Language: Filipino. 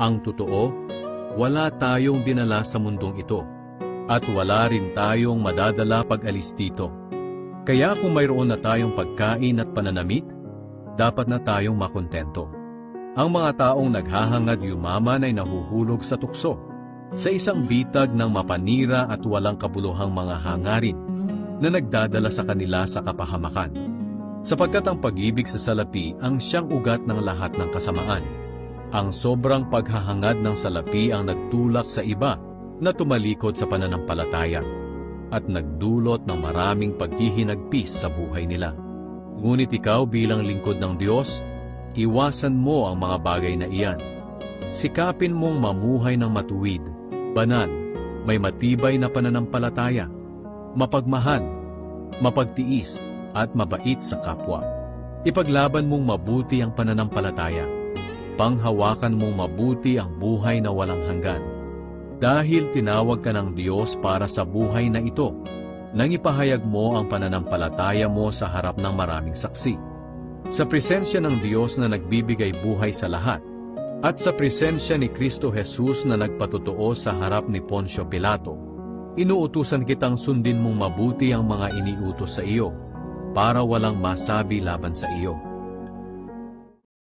Ang totoo, wala tayong dinala sa mundong ito, at wala rin tayong madadala pag alis dito. Kaya kung mayroon na tayong pagkain at pananamit, dapat na tayong makontento. Ang mga taong naghahangad yumaman ay nahuhulog sa tukso, sa isang bitag ng mapanira at walang kabuluhang mga hangarin na nagdadala sa kanila sa kapahamakan. Sapagkat ang pag-ibig sa salapi ang siyang ugat ng lahat ng kasamaan. Ang sobrang paghahangad ng salapi ang nagtulak sa iba na tumalikod sa pananampalataya at nagdulot ng maraming paghihinagpis sa buhay nila. Ngunit ikaw bilang lingkod ng Diyos, iwasan mo ang mga bagay na iyan. Sikapin mong mamuhay ng matuwid, banal, may matibay na pananampalataya, mapagmahal, mapagtiis, at mabait sa kapwa. Ipaglaban mong mabuti ang pananampalataya. Panghawakan mong mabuti ang buhay na walang hanggan. Dahil tinawag ka ng Diyos para sa buhay na ito, nang ipahayag mo ang pananampalataya mo sa harap ng maraming saksi. Sa presensya ng Diyos na nagbibigay buhay sa lahat, at sa presensya ni Kristo Jesus na nagpatotoo sa harap ni Poncio Pilato, inuutusan kitang sundin mong mabuti ang mga iniutos sa iyo, para walang masabi laban sa iyo.